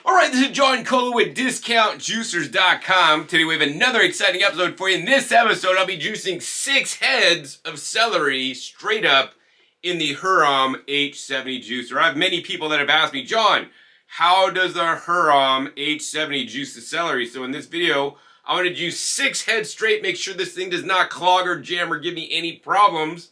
Alright, this is John Cole with DiscountJuicers.com. Today we have another exciting episode for you. In this episode, I'll be juicing 6 heads of celery straight up in the Hurom H70 juicer. I have many people that have asked me, John, how does the Hurom H70 juice the celery? So in this video, I want to juice 6 heads straight, make sure this thing does not clog or jam or give me any problems.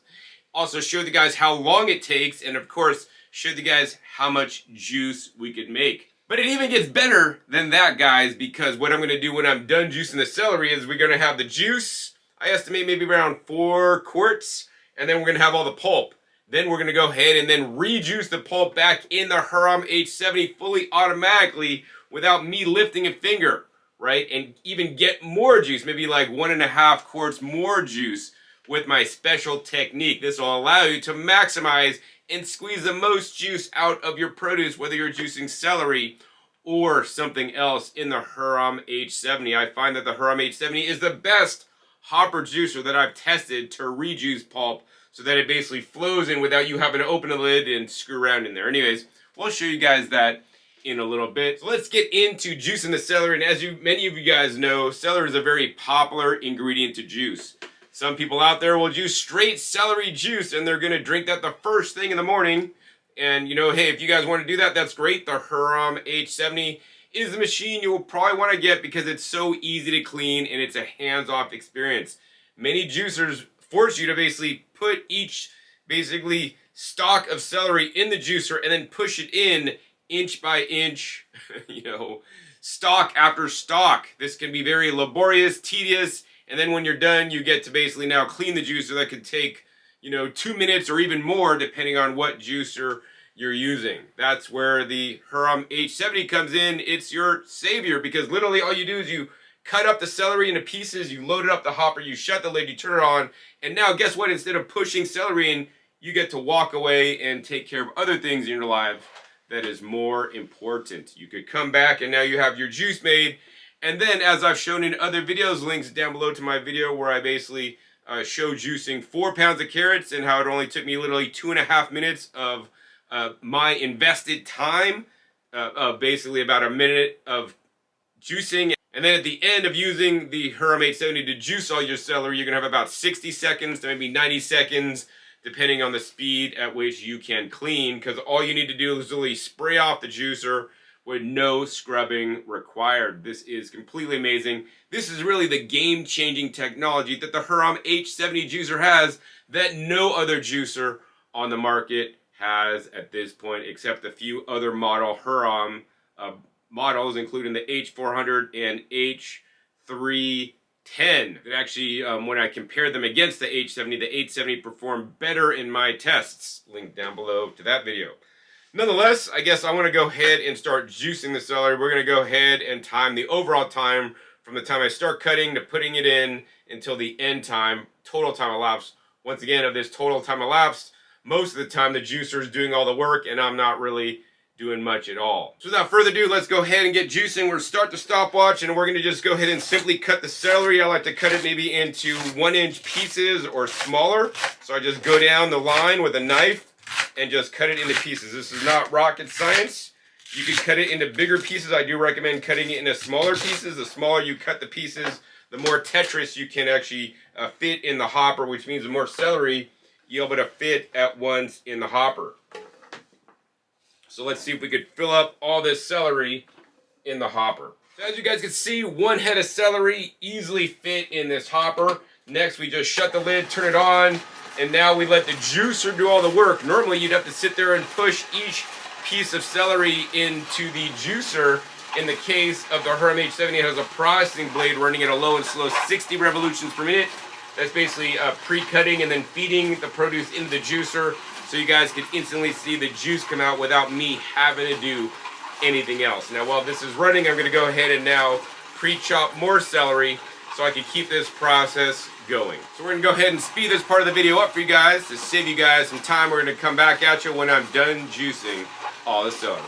Also show the guys how long it takes, and of course, show the guys how much juice we could make. But it even gets better than that, guys, because what I'm going to do when I'm done juicing the celery is we're going to have the juice, I estimate maybe around 4 quarts, and then we're going to have all the pulp. Then we're going to go ahead and then rejuice the pulp back in the Hurom H70 fully automatically without me lifting a finger, right? And even get more juice, maybe like 1.5 quarts more juice with my special technique. This will allow you to maximize and squeeze the most juice out of your produce, whether you're juicing celery or something else in the Hurom H70. I find that the Hurom H70 is the best hopper juicer that I've tested to rejuice pulp so that it basically flows in without you having to open the lid and screw around in there. Anyways, we'll show you guys that in a little bit. So let's get into juicing the celery. And as many of you guys know, celery is a very popular ingredient to juice. Some people out there will juice straight celery juice and they're going to drink that the first thing in the morning. And, you know, hey, if you guys want to do that, that's great. The Hurom H70 is the machine you will probably want to get because it's so easy to clean and it's a hands-off experience. Many juicers force you to basically put each basically stalk of celery in the juicer and then push it in inch by inch, you know, stalk after stalk. This can be very laborious, tedious. And then when you're done, you get to basically now clean the juicer. That could take, you know, 2 minutes or even more depending on what juicer you're using. That's where the Hurom H70 comes in. It's your savior because literally all you do is you cut up the celery into pieces, you load it up the hopper, you shut the lid, you turn it on, and now guess what? Instead of pushing celery in, you get to walk away and take care of other things in your life that is more important. You could come back and now you have your juice made. And then, as I've shown in other videos, links down below to my video where I basically show juicing 4 pounds of carrots and how it only took me literally 2.5 minutes of my invested time, basically about a minute of juicing. And then at the end of using the Hurom H70 to juice all your celery, you're going to have about 60 seconds to maybe 90 seconds, depending on the speed at which you can clean, because all you need to do is literally spray off the juicer with no scrubbing required. This is completely amazing. This is really the game-changing technology that the Hurom H70 juicer has that no other juicer on the market has at this point, except a few other model Hurom models, including the H400 and H310. That actually, when I compared them against the H70 performed better in my tests. Link down below to that video. Nonetheless, I guess I want to go ahead and start juicing the celery. We're going to go ahead and time the overall time from the time I start cutting to putting it in until the end time, total time elapsed. Once again, of this total time elapsed, most of the time the juicer is doing all the work and I'm not really doing much at all. So without further ado, let's go ahead and get juicing. We're going to start the stopwatch and we're going to just go ahead and simply cut the celery. I like to cut it maybe into 1-inch pieces or smaller. So I just go down the line with a knife and just cut it into pieces. This is not rocket science. You can cut it into bigger pieces. I do recommend cutting it into smaller pieces. The smaller you cut the pieces, the more Tetris you can actually fit in the hopper, which means the more celery you're able to fit at once in the hopper. So let's see if we could fill up all this celery in the hopper. So as you guys can see, 1 head of celery easily fit in this hopper. Next, we just shut the lid, turn it on, and now we let the juicer do all the work. Normally, you'd have to sit there and push each piece of celery into the juicer. In the case of the Hurom H70, it has a processing blade running at a low and slow 60 revolutions per minute. That's basically pre-cutting and then feeding the produce into the juicer so you guys can instantly see the juice come out without me having to do anything else. Now, while this is running, I'm going to go ahead and now pre-chop more celery so I can keep this process going. So we're going to go ahead and speed this part of the video up for you guys to save you guys some time. We're going to come back at you when I'm done juicing all the celery.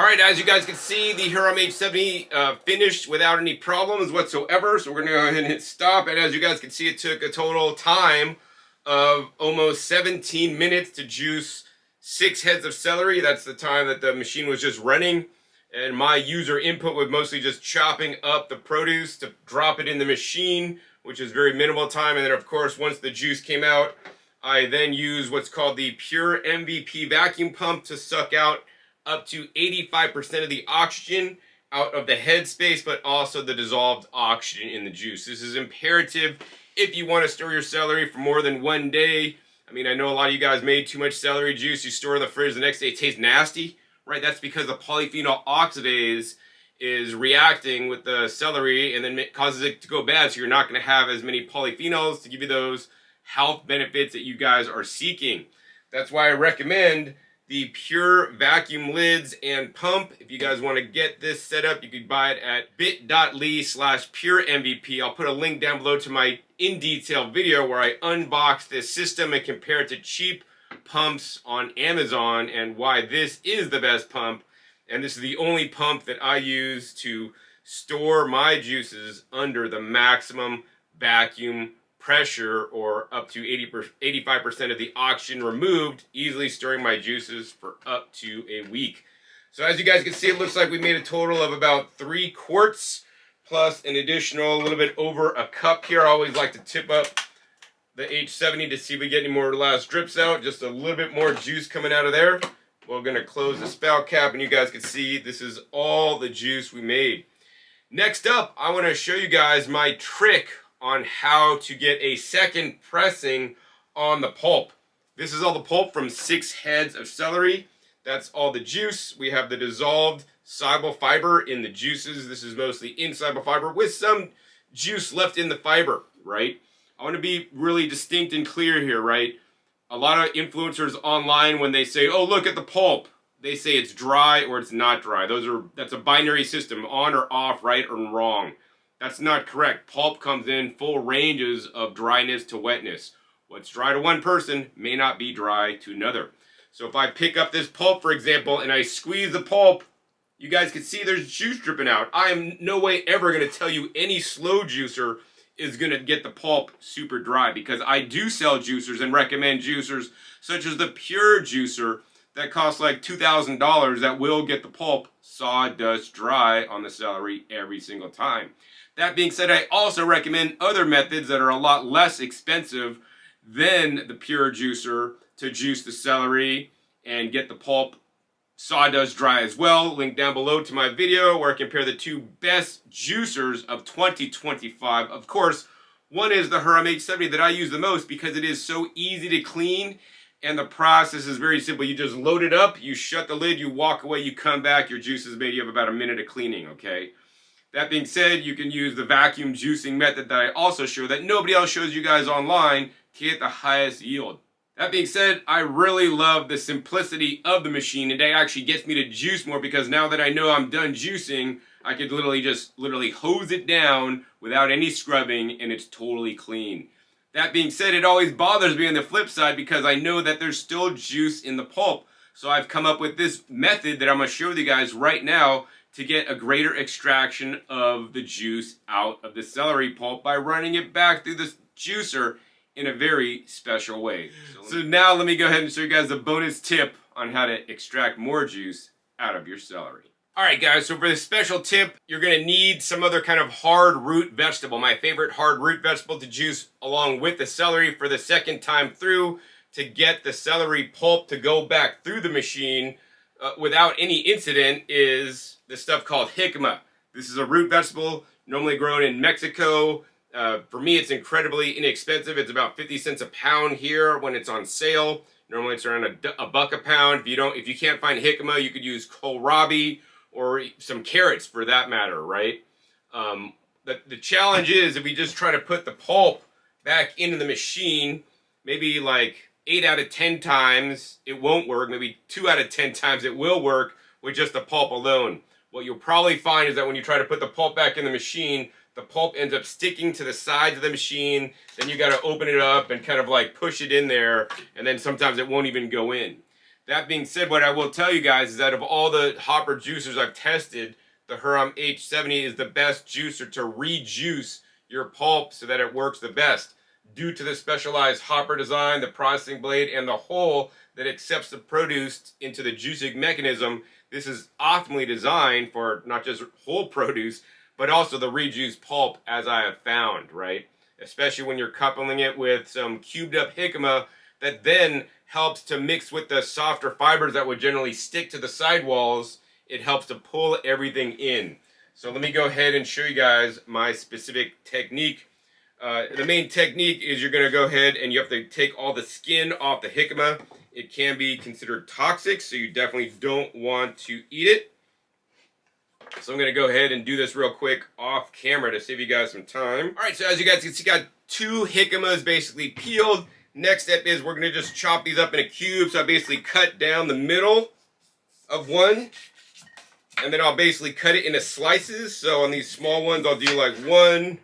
All right, as you guys can see, the Hurom H70 finished without any problems whatsoever. So we're gonna go ahead and hit stop. And as you guys can see, it took a total time of almost 17 minutes to juice 6 heads of celery. That's the time that the machine was just running. And my user input was mostly just chopping up the produce to drop it in the machine, which is very minimal time. And then of course, once the juice came out, I then used what's called the Pure MVP vacuum pump to suck out up to 85% of the oxygen out of the head space, but also the dissolved oxygen in the juice. This is imperative if you want to store your celery for more than 1 day. I mean, I know a lot of you guys made too much celery juice. You store in the fridge, the next day it tastes nasty, right? That's because the polyphenol oxidase is reacting with the celery and then it causes it to go bad. So you're not going to have as many polyphenols to give you those health benefits that you guys are seeking. That's why I recommend the Pure vacuum lids and pump. If you guys want to get this set up, you can buy it at bit.ly/puremvp. I'll put a link down below to my in-detail video where I unbox this system and compare it to cheap pumps on Amazon and why this is the best pump. And this is the only pump that I use to store my juices under the maximum vacuum pressure, or up to 85% of the oxygen removed, easily storing my juices for up to a week. So as you guys can see, it looks like we made a total of about 3 quarts plus an additional little bit over a cup here. I always like to tip up the H70 to see if we get any more last drips out. Just a little bit more juice coming out of there. We're going to close the spout cap and you guys can see this is all the juice we made. Next up, I want to show you guys my trick on how to get a second pressing on the pulp. This is all the pulp from 6 heads of celery. That's all the juice. We have the dissolved soluble fiber in the juices. This is mostly insoluble fiber with some juice left in the fiber, right? I want to be really distinct and clear here, right? A lot of influencers online, when they say, oh, look at the pulp, they say it's dry or it's not dry. That's a binary system, on or off, right or wrong. That's not correct. Pulp comes in full ranges of dryness to wetness. What's dry to one person may not be dry to another. So if I pick up this pulp, for example, and I squeeze the pulp, you guys can see there's juice dripping out. I am no way ever going to tell you any slow juicer is going to get the pulp super dry, because I do sell juicers and recommend juicers such as the Pure juicer that costs like $2,000 that will get the pulp sawdust dry on the celery every single time. That being said, I also recommend other methods that are a lot less expensive than the Pure juicer to juice the celery and get the pulp sawdust dry as well. Link down below to my video where I compare the 2 best juicers of 2025. Of course, one is the Hurom H70 that I use the most because it is so easy to clean and the process is very simple. You just load it up, you shut the lid, you walk away, you come back, your juice is made. You have about a minute of cleaning, okay? That being said, you can use the vacuum juicing method that I also show that nobody else shows you guys online to get the highest yield. That being said, I really love the simplicity of the machine, and it actually gets me to juice more because now that I know I'm done juicing, I could literally hose it down without any scrubbing and it's totally clean. That being said, it always bothers me on the flip side because I know that there's still juice in the pulp. So I've come up with this method that I'm going to show you guys right now to get a greater extraction of the juice out of the celery pulp by running it back through the juicer in a very special way. So now let me go ahead and show you guys a bonus tip on how to extract more juice out of your celery. Alright guys, so for this special tip, you're going to need some other kind of hard root vegetable. My favorite hard root vegetable to juice along with the celery for the second time through to get the celery pulp to go back through the machine without any incident is the stuff called jicama. This is a root vegetable normally grown in Mexico. For me, it's incredibly inexpensive. It's about 50 cents a pound here when it's on sale. Normally it's around a buck a pound. If you can't find jicama, you could use kohlrabi or some carrots for that matter, right? The challenge is if we just try to put the pulp back into the machine, maybe like 8 out of 10 times it won't work. Maybe 2 out of 10 times it will work with just the pulp alone. What you'll probably find is that when you try to put the pulp back in the machine, the pulp ends up sticking to the sides of the machine. Then you got to open it up and kind of like push it in there, and then sometimes it won't even go in. That being said, what I will tell you guys is that of all the hopper juicers I've tested, the Hurom H70 is the best juicer to rejuice your pulp so that it works the best. Due to the specialized hopper design, the processing blade, and the hole that accepts the produce into the juicing mechanism, this is optimally designed for not just whole produce, but also the rejuiced pulp, as I have found, right? Especially when you're coupling it with some cubed up jicama that then helps to mix with the softer fibers that would generally stick to the sidewalls. It helps to pull everything in. So let me go ahead and show you guys my specific technique. The main technique is you're going to go ahead and you have to take all the skin off the jicama. It can be considered toxic, so you definitely don't want to eat it. So I'm going to go ahead and do this real quick off camera to save you guys some time. All right, so as you guys can see, got 2 jicamas basically peeled. Next step is we're going to just chop these up in a cube. So I basically cut down the middle of one, and then I'll basically cut it into slices. So on these small ones, I'll do like 1,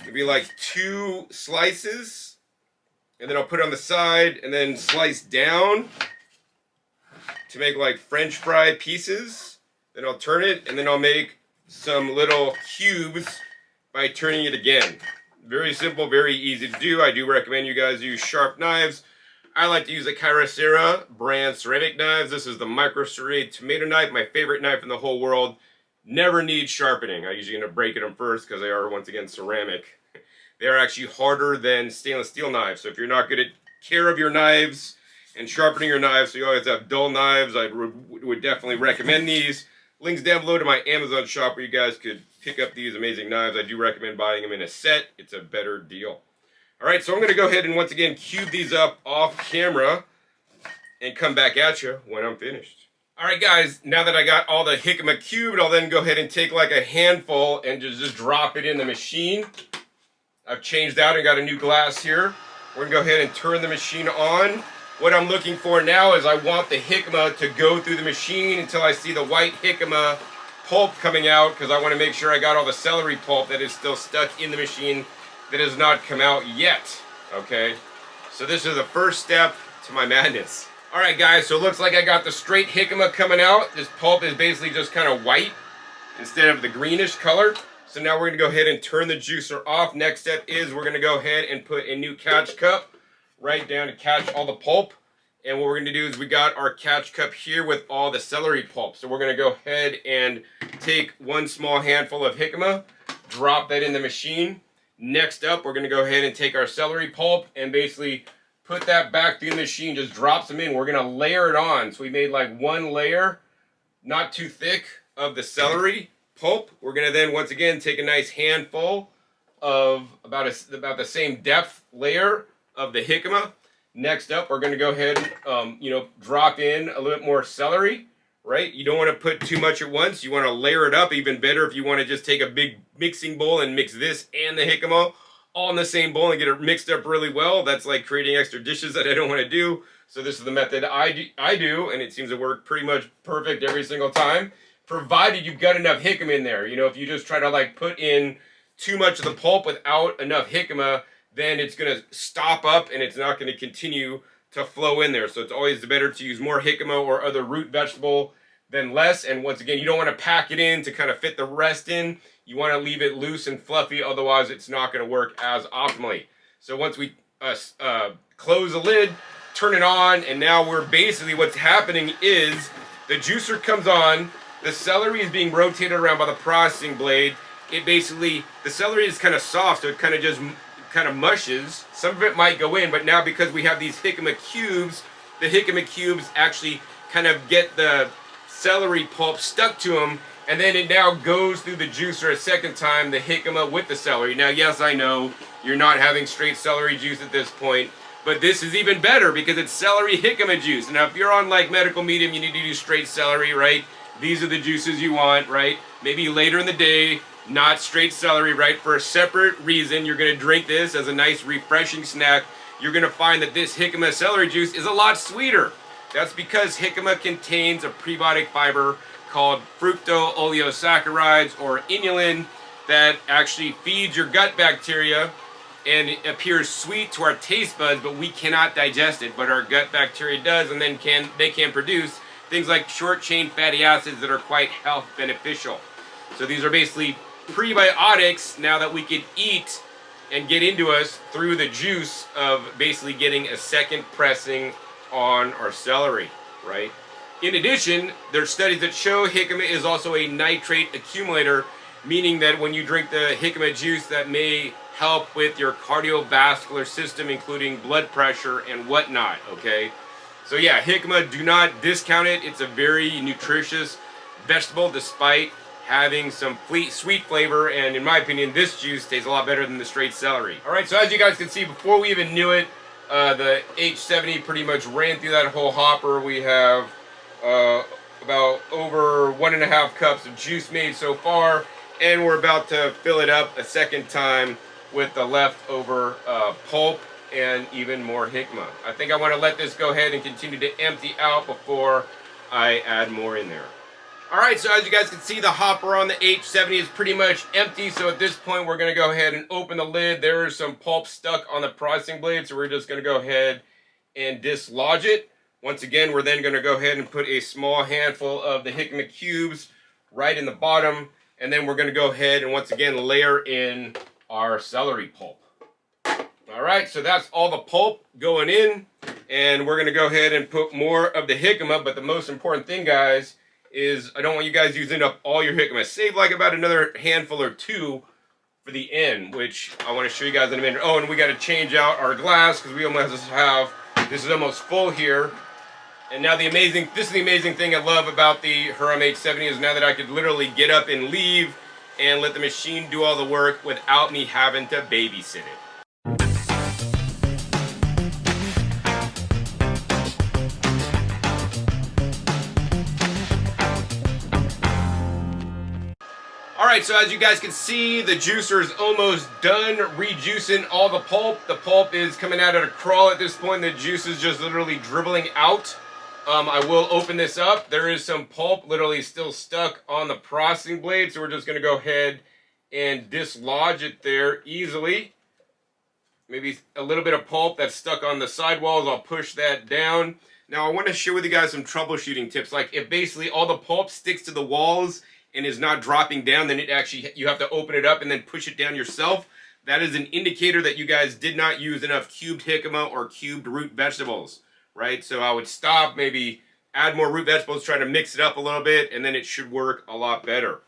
maybe like 2 slices, and then I'll put it on the side and then slice down to make like French fry pieces. Then I'll turn it, and then I'll make some little cubes by turning it again. Very simple, very easy to do. I do recommend you guys use sharp knives. I like to use a Kyocera brand ceramic knives. This is the micro serrated tomato knife, my favorite knife in the whole world. Never need sharpening. I usually end up breaking them first because they are, once again, ceramic. They are actually harder than stainless steel knives. So if you're not good at care of your knives and sharpening your knives, so you always have dull knives, I would definitely recommend these. Links down below to my Amazon shop where you guys could pick up these amazing knives. I do recommend buying them in a set. It's a better deal. All right, so I'm going to go ahead and once again cube these up off camera and come back at you when I'm finished. All right, guys, now that I got all the jicama cubed, I'll then go ahead and take like a handful and just drop it in the machine. I've changed out and got a new glass here. We're going to go ahead and turn the machine on. What I'm looking for now is I want the jicama to go through the machine until I see the white jicama pulp coming out, because I want to make sure I got all the celery pulp that is still stuck in the machine that has not come out yet. Okay, so this is the first step to my madness. All right, guys, so it looks like I got the straight jicama coming out. This pulp is basically just kind of white instead of the greenish color. So now we're going to go ahead and turn the juicer off. Next step is we're going to go ahead and put a new catch cup right down to catch all the pulp. And what we're going to do is we got our catch cup here with all the celery pulp. So we're going to go ahead and take 1 small handful of jicama, drop that in the machine. Next up, we're going to go ahead and take our celery pulp and basically put that back through the machine, just drop some in. We're going to layer it on. So we made like 1 layer, not too thick, of the celery pulp. We're going to then once again take a nice handful of about the same depth layer of the jicama. Next up, we're going to go ahead and drop in a little bit more celery, right? You don't want to put too much at once. You want to layer it up. Even better if you want to just take a big mixing bowl and mix this and the jicama all in the same bowl and get it mixed up really well. That's like creating extra dishes that I don't want to do. So this is the method I do, and it seems to work pretty much perfect every single time, provided you've got enough jicama in there. You know, if you just try to like put in too much of the pulp without enough jicama, then it's going to stop up and it's not going to continue to flow in there. So it's always better to use more jicama or other root vegetable than less. And once again, you don't want to pack it in to kind of fit the rest in. You want to leave it loose and fluffy, otherwise it's not going to work as optimally. So once we close the lid, turn it on, and now we're basically, what's happening is the juicer comes on, the celery is being rotated around by the processing blade. It basically, the celery is kind of soft, so it kind of just kind of mushes. Some of it might go in, but now because we have these jicama cubes, the jicama cubes actually kind of get the celery pulp stuck to them, and then it now goes through the juicer a second time, the jicama with the celery. Now, yes, I know you're not having straight celery juice at this point, but this is even better because it's celery jicama juice. Now, if you're on like medical medium, you need to do straight celery, right? These are the juices you want, right? Maybe later in the day, not straight celery, right? For a separate reason, you're going to drink this as a nice refreshing snack. You're going to find that this jicama celery juice is a lot sweeter. That's because jicama contains a prebiotic fiber called fructooleosaccharides, or inulin, that actually feeds your gut bacteria and it appears sweet to our taste buds, but we cannot digest it. But our gut bacteria does, and then they can produce things like short-chain fatty acids that are quite health beneficial. So these are basically prebiotics now that we can eat and get into us through the juice of basically getting a second pressing on our celery, right? In addition, there's studies that show jicama is also a nitrate accumulator, meaning that when you drink the jicama juice, that may help with your cardiovascular system, including blood pressure and whatnot, okay? So yeah, jicama, do not discount it. It's a very nutritious vegetable despite having some sweet flavor, and in my opinion, this juice tastes a lot better than the straight celery. All right, so as you guys can see, before we even knew it, the H70 pretty much ran through that whole hopper. We have about over 1.5 cups of juice made so far, and we're about to fill it up a second time with the leftover pulp and even more jicama. I think I want to let this go ahead and continue to empty out before I add more in there. Alright, so as you guys can see, the hopper on the H70 is pretty much empty, so at this point we're going to go ahead and open the lid. There is some pulp stuck on the processing blade, so we're just going to go ahead and dislodge it. Once again, we're then going to go ahead and put a small handful of the jicama cubes right in the bottom, and then we're going to go ahead and once again layer in our celery pulp. Alright, so that's all the pulp going in, and we're going to go ahead and put more of the jicama, but the most important thing, guys, is I don't want you guys using up all your jicama. Save like about another handful or two for the end, which I want to show you guys in a minute. Oh, and we got to change out our glass because we almost have, this is almost full here. And now this is the amazing thing I love about the Hurom H70 is now that I could literally get up and leave and let the machine do all the work without me having to babysit it. Alright, so as you guys can see, the juicer is almost done rejuicing all the pulp. The pulp is coming out at a crawl at this point. The juice is just literally dribbling out. I will open this up. There is some pulp literally still stuck on the processing blade, so we're just going to go ahead and dislodge it there easily. Maybe a little bit of pulp that's stuck on the sidewalls. I'll push that down. Now I want to share with you guys some troubleshooting tips. Like if basically all the pulp sticks to the walls and is not dropping down, then you have to open it up and then push it down yourself. That is an indicator that you guys did not use enough cubed jicama or cubed root vegetables, right? So I would stop, maybe add more root vegetables, try to mix it up a little bit, and then it should work a lot better.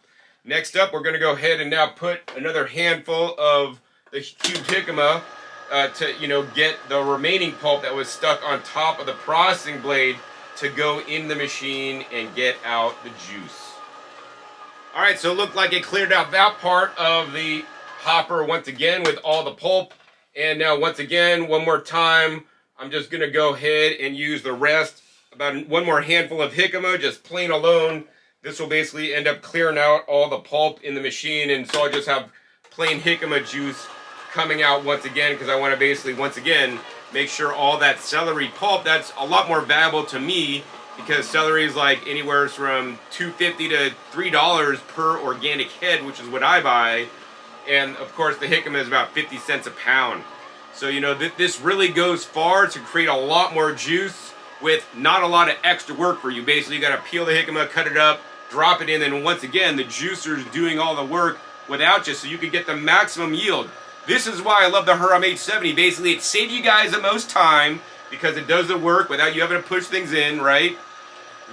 Next up, we're going to go ahead and now put another handful of the cubed jicama to get the remaining pulp that was stuck on top of the processing blade to go in the machine and get out the juice. Alright, so it looked like it cleared out that part of the hopper once again with all the pulp. And now once again, one more time, I'm just going to go ahead and use the rest, about one more handful of jicama, just plain alone. This will basically end up clearing out all the pulp in the machine, and so I'll just have plain jicama juice coming out once again, because I want to basically, once again, make sure all that celery pulp, that's a lot more valuable to me, because celery is like anywhere from $2.50 to $3 per organic head, which is what I buy. And of course the jicama is about 50 cents a pound. So this really goes far to create a lot more juice with not a lot of extra work for you. Basically you got to peel the jicama, cut it up, drop it in, and once again the juicer is doing all the work without you, so you can get the maximum yield. This is why I love the Hurom H70. Basically it saves you guys the most time, because it does the work without you having to push things in, right?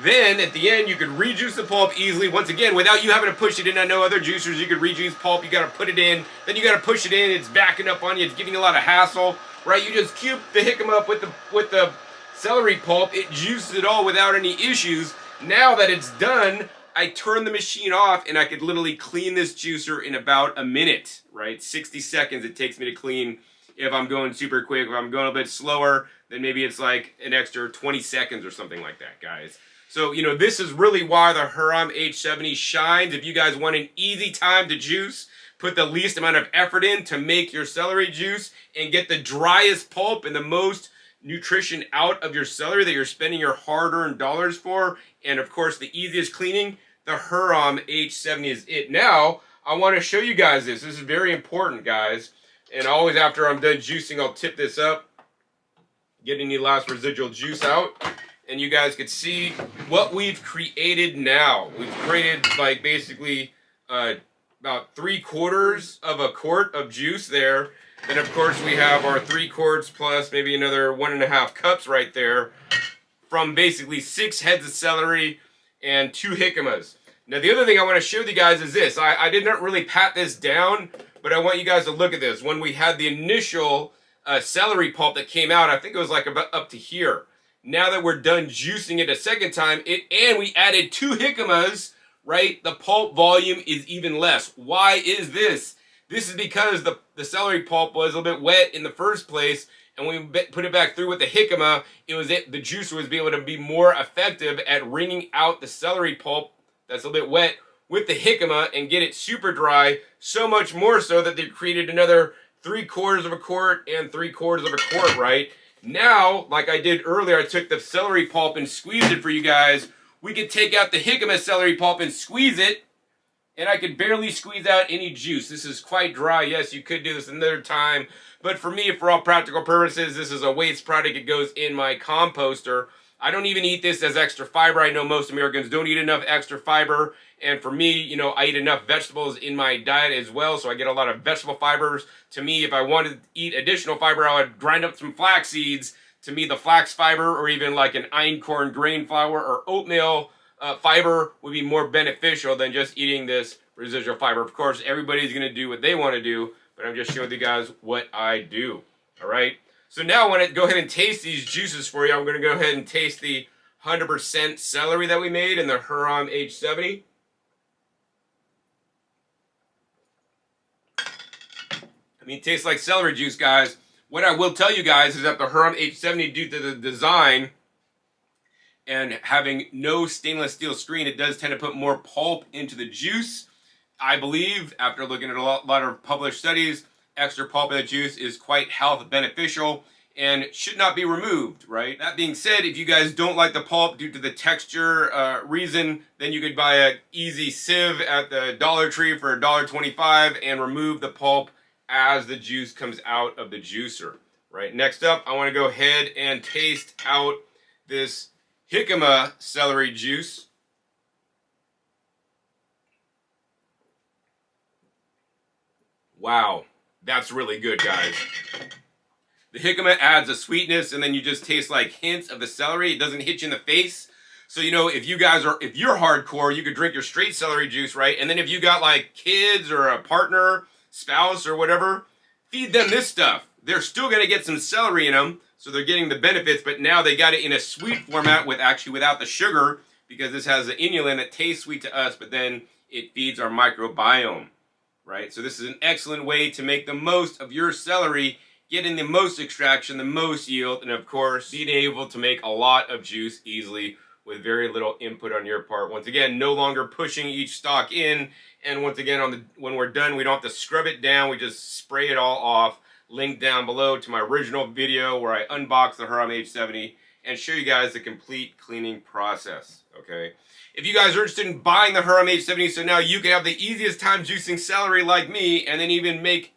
Then, at the end, you could rejuice the pulp easily, once again, without you having to push it in. I know other juicers, you could rejuice pulp, you gotta put it in, then you gotta push it in, it's backing up on you, it's giving you a lot of hassle, right? You just cube the jicama up with the celery pulp, it juices it all without any issues. Now that it's done, I turn the machine off, and I could literally clean this juicer in about a minute, right? 60 seconds it takes me to clean if I'm going super quick. If I'm going a bit slower, then maybe it's like an extra 20 seconds or something like that, guys. So, this is really why the Hurom H70 shines. If you guys want an easy time to juice, put the least amount of effort in to make your celery juice and get the driest pulp and the most nutrition out of your celery that you're spending your hard-earned dollars for, and of course the easiest cleaning, the Hurom H70 is it. Now, I want to show you guys this. This is very important, guys. And always after I'm done juicing, I'll tip this up, get any last residual juice out, and you guys can see what we've created now. We've created like basically about 3/4 of a quart of juice there. Then of course we have our 3 quarts plus maybe another 1.5 cups right there from basically 6 heads of celery and 2 jicamas. Now the other thing I want to show you guys is this. I did not really pat this down, but I want you guys to look at this. When we had the initial celery pulp that came out, I think it was like about up to here. Now that we're done juicing it a second time, and we added 2 jicamas, right? The pulp volume is even less. Why is this? This is because the celery pulp was a little bit wet in the first place, and when we put it back through with the jicama, the juicer was able to be more effective at wringing out the celery pulp that's a little bit wet with the jicama and get it super dry, so much more so that they created another 3/4 of a quart and 3/4 of a quart, right? Now, like I did earlier, I took the celery pulp and squeezed it for you guys. We could take out the jicama celery pulp and squeeze it, and I could barely squeeze out any juice. This is quite dry. Yes, you could do this another time, but for me, for all practical purposes, this is a waste product. It goes in my composter. I don't even eat this as extra fiber. I know most Americans don't eat enough extra fiber. And for me, you know, I eat enough vegetables in my diet as well, so I get a lot of vegetable fibers. To me, if I wanted to eat additional fiber, I would grind up some flax seeds. To me, the flax fiber, or even like an einkorn grain flour or oatmeal fiber, would be more beneficial than just eating this residual fiber. Of course, everybody's going to do what they want to do, but I'm just showing you guys what I do. All right? So now I want to go ahead and taste these juices for you. I'm going to go ahead and taste the 100% celery that we made in the Hurom H70. I mean, it tastes like celery juice, guys. What I will tell you guys is that the Hurom H70, due to the design and having no stainless steel screen, it does tend to put more pulp into the juice. I believe, after looking at a lot of published studies, extra pulp in the juice is quite health beneficial and should not be removed, right? That being said, if you guys don't like the pulp due to the texture reason, then you could buy an easy sieve at the Dollar Tree for $1.25 and remove the pulp as the juice comes out of the juicer, right? Next up, I want to go ahead and taste out this jicama celery juice. Wow, that's really good, guys. The jicama adds a sweetness, and then you just taste like hints of the celery. It doesn't hit you in the face. So, you know, if you're hardcore, you could drink your straight celery juice, right? And then if you got like kids or a partner, spouse or whatever, feed them this stuff. They're still going to get some celery in them, so they're getting the benefits, but now they got it in a sweet format without the sugar, because this has the inulin that tastes sweet to us, but then it feeds our microbiome, right? So this is an excellent way to make the most of your celery, getting the most extraction, the most yield, and of course, being able to make a lot of juice easily with very little input on your part. Once again, no longer pushing each stalk in, and once again, when we're done, we don't have to scrub it down, we just spray it all off. Link down below to my original video where I unbox the Hurom H70 and show you guys the complete cleaning process, okay? If you guys are interested in buying the Hurom H70, so now you can have the easiest time juicing celery like me, and then even make,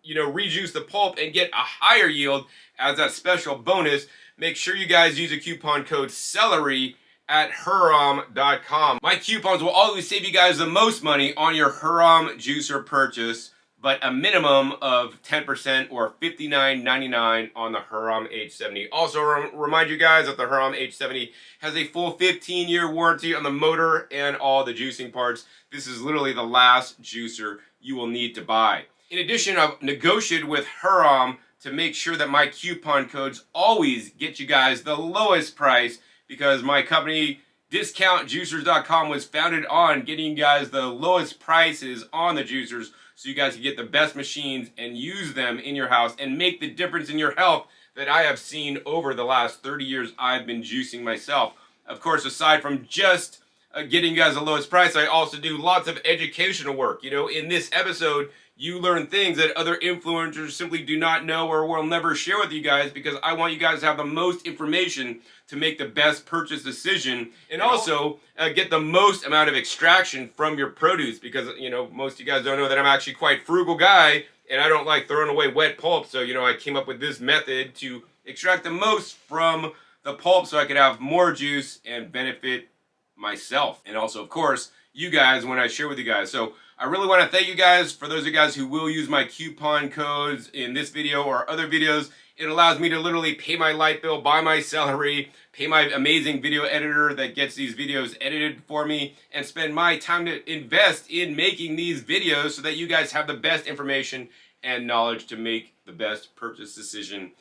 rejuice the pulp and get a higher yield as that special bonus, make sure you guys use a coupon code CELERY at Hurom.com. My coupons will always save you guys the most money on your Hurom juicer purchase, but a minimum of 10% or $59.99 on the Hurom H70. Also, remind you guys that the Hurom H70 has a full 15-year warranty on the motor and all the juicing parts. This is literally the last juicer you will need to buy. In addition, I've negotiated with Hurom to make sure that my coupon codes always get you guys the lowest price, because my company, DiscountJuicers.com, was founded on getting you guys the lowest prices on the juicers, so you guys can get the best machines and use them in your house and make the difference in your health that I have seen over the last 30 years I've been juicing myself. Of course, aside from just getting you guys the lowest price, I also do lots of educational work. You know, in this episode, you learn things that other influencers simply do not know or will never share with you guys, because I want you guys to have the most information to make the best purchase decision, and also get the most amount of extraction from your produce, because, you know, most of you guys don't know that I'm actually quite frugal guy, and I don't like throwing away wet pulp, so I came up with this method to extract the most from the pulp so I could have more juice and benefit myself, and also, of course, you guys when I share with you guys. So I really want to thank you guys. For those of you guys who will use my coupon codes in this video or other videos, it allows me to literally pay my light bill, buy my celery, pay my amazing video editor that gets these videos edited for me, and spend my time to invest in making these videos so that you guys have the best information and knowledge to make the best purchase decision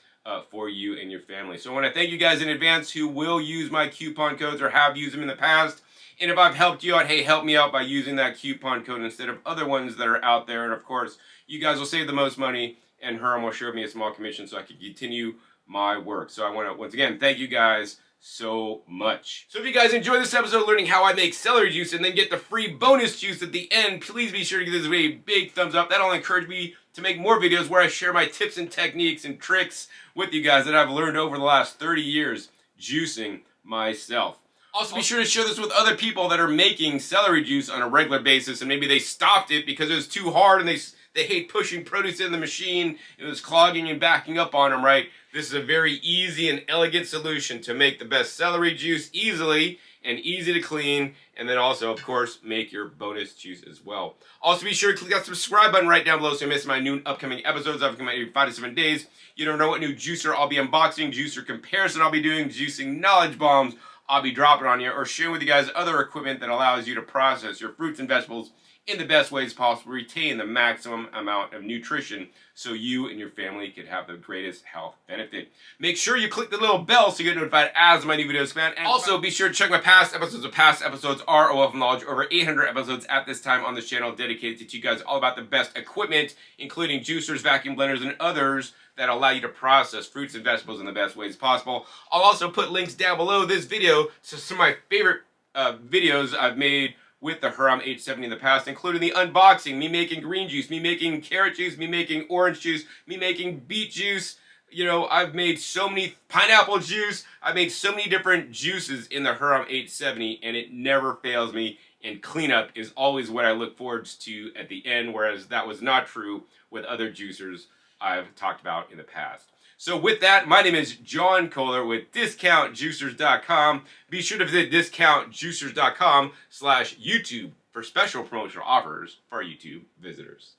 for you and your family. So I want to thank you guys in advance who will use my coupon codes or have used them in the past. And if I've helped you out, hey, help me out by using that coupon code instead of other ones that are out there. And of course, you guys will save the most money, and Hurom will share me a small commission so I can continue my work. So I want to, once again, thank you guys so much. So if you guys enjoyed this episode learning how I make celery juice and then get the free bonus juice at the end, please be sure to give this video a big thumbs up. That'll encourage me to make more videos where I share my tips and techniques and tricks with you guys that I've learned over the last 30 years juicing myself. Also, be sure to share this with other people that are making celery juice on a regular basis, and maybe they stopped it because it was too hard and they hate pushing produce in the machine. It was clogging and backing up on them, right? This is a very easy and elegant solution to make the best celery juice easily and easy to clean, and then also, of course, make your bonus juice as well. Also, be sure to click that subscribe button right down below so you miss my new upcoming episodes. I've come out every 5 to 7 days. You don't know what new juicer I'll be unboxing, juicer comparison I'll be doing, juicing knowledge bombs I'll be dropping on you, or sharing with you guys other equipment that allows you to process your fruits and vegetables in the best ways possible, retain the maximum amount of nutrition so you and your family can have the greatest health benefit. Make sure you click the little bell so you get notified as my new videos come out. And also be sure to check my past episodes. Past episodes are a wealth of knowledge. Over 800 episodes at this time on this channel dedicated to you guys all about the best equipment, including juicers, vacuum blenders, and others that allow you to process fruits and vegetables in the best ways possible. I'll also put links down below this video to some of my favorite videos I've made with the Hurom H70 in the past, including the unboxing, me making green juice, me making carrot juice, me making orange juice, me making beet juice. I've made so many pineapple juice. I've made so many different juices in the Hurom H70, and it never fails me. And cleanup is always what I look forward to at the end, whereas that was not true with other juicers I've talked about in the past. So with that, my name is John Kohler with DiscountJuicers.com. Be sure to visit DiscountJuicers.com/YouTube for special promotional offers for our YouTube visitors.